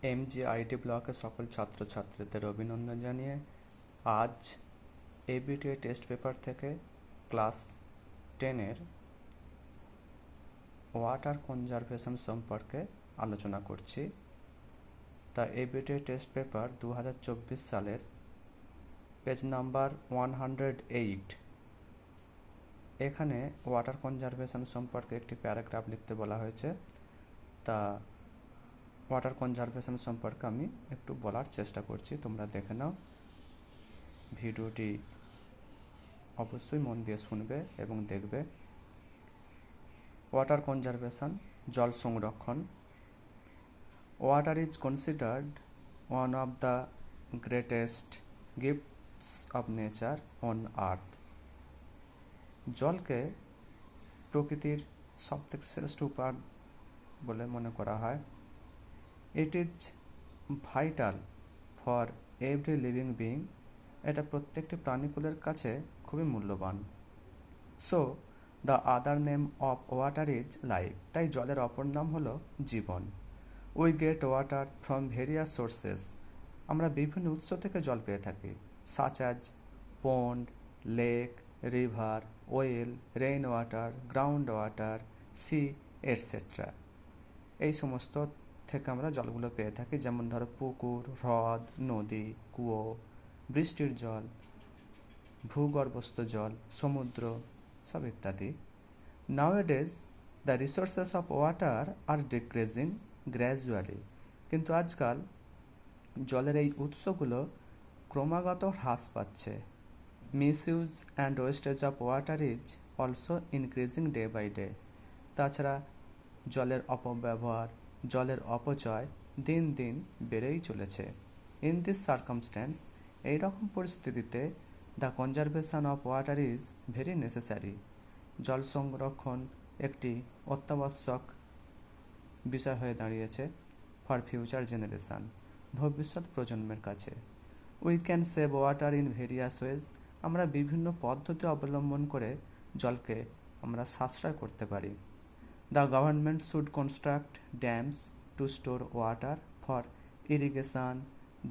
এমজিআইটি ব্লকের সকল ছাত্রছাত্রীদের অভিনন্দন জানিয়ে আজ এবিটিএ টেস্ট পেপার থেকে ক্লাস 10-এর ওয়াটার কনজারভেশন সম্পর্কে আলোচনা করছি। তা এবিটিএ টেস্ট পেপার 2024 সালের পেজ নাম্বার 108, এখানে ওয়াটার কনজারভেশন সম্পর্কে একটি প্যারাগ্রাফ লিখতে বলা হয়েছে। তা ওয়াটার কনজারভেশন সম্পর্কে আমি একটু বলার চেষ্টা করছি, তোমরা দেখে নাও। ভিডিওটি অবশ্যই মন দিয়ে শুনবে এবং দেখবে। ওয়াটার কনজারভেশন, জল সংরক্ষণ। Water is considered one of the greatest gifts of nature on earth. জলকে প্রকৃতির সবথেকে শ্রেষ্ঠ উপহার বলে মনে করা হয়। It is vital for every living being. এটা প্রত্যেকটি প্রাণীকুলের কাছে খুবই মূল্যবান। So the other name of water is life. তাই জলের অপর নাম হলো জীবন। We get water from various sources. আমরা বিভিন্ন উৎস থেকে জল পেয়ে থাকি, such as pond, lake, river, well, rain water, ground water, sea etcetera. এই সমস্ত থেকে আমরা জলগুলো পেয়ে থাকি, যেমন ধরো পুকুর, হ্রদ, নদী, কুয়ো, বৃষ্টির জল, ভূগর্ভস্থ জল, সমুদ্র, সব ইত্যাদি। Nowadays the resources of water are decreasing gradually. কিন্তু আজকাল জলের এই উৎসগুলো ক্রমাগত হ্রাস পাচ্ছে। Misuse and wastage of water is also increasing day by day. তাছাড়া জলের অপব্যবহার, জলের অপচয় দিন দিন বেড়েই চলেছে। ইন দিস সার্কামস্ট্যান্স, এইরকম পরিস্থিতিতে the conservation of water is very necessary. জল সংরক্ষণ একটি অত্যাবশ্যক বিষয় হয়ে দাঁড়িয়েছে ফর ফিউচার জেনারেশন, ভবিষ্যৎ প্রজন্মের কাছে। We can save water in various ways. আমরা বিভিন্ন পদ্ধতি অবলম্বন করে জলকে আমরা সাশ্রয় করতে পারি। The government should construct dams to store water for irrigation,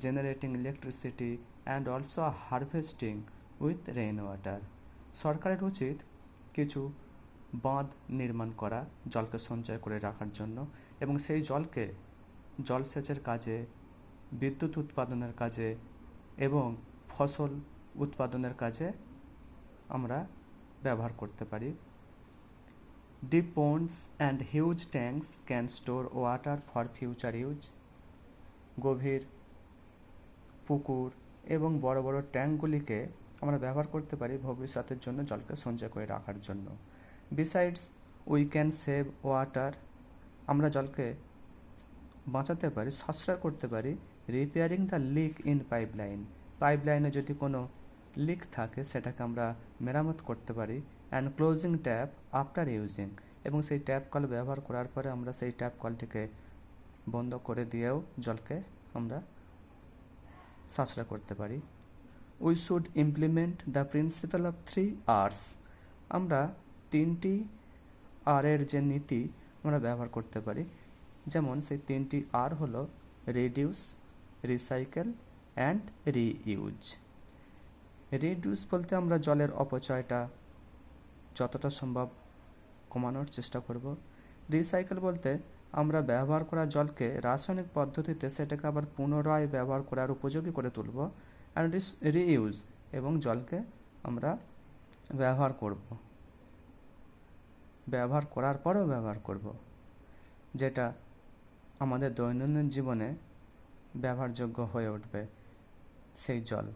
generating electricity and also harvesting with rainwater. সরকারের উচিত কিছু বাঁধ নির্মাণ করা জলকে সঞ্চয় করে রাখার জন্য, এবং সেই জলকে জলসেচের কাজে, বিদ্যুৎ উৎপাদনের কাজে এবং ফসল উৎপাদনের কাজে আমরা ব্যবহার করতে পারি। Deep ponds and huge tanks can store water for future use. গভীর পুকুর এবং বড় বড় ট্যাঙ্কগুলিকে আমরা ব্যবহার করতে পারি ভবিষ্যতের জন্য জলকে সঞ্চয় করে রাখার জন্য। Besides, we can save water. আমরা জলকে বাঁচাতে পারি, সাশ্রয় করতে পারি। Repairing the leak in pipeline. পাইপলাইনে যদি কোনো লিক থাকে সেটাকে আমরা মেরামত করতে পারি। And closing tap after using. এবং সেই ট্যাপ কল ব্যবহার করার পরে আমরা সেই ট্যাপ কলটিকে বন্ধ করে দিয়েও জলকে আমরা সাশ্রয় করতে পারি। We should implement the principal of 3 R's। আমরা 3টি আরের যে নীতি আমরা ব্যবহার করতে পারি, যেমন সেই 3টি আর হলো reduce, recycle and reuse. Reduce বলতে আমরা জলের অপচয়টা যতটা সম্ভব কমানোর চেষ্টা করব। রিসাইকেল বলতে আমরা ব্যবহার করা জলকে রাসায়নিক পদ্ধতিতে সেটাকে আবার পুনরায় ব্যবহার করার উপযোগী করে তুলব। অ্যান্ড রিইউজ, এবং জলকে আমরা ব্যবহার করব, ব্যবহার করার পরেও ব্যবহার করব, যেটা আমাদের দৈনন্দিন জীবনে ব্যবহারযোগ্য হয়ে উঠবে সেই জল।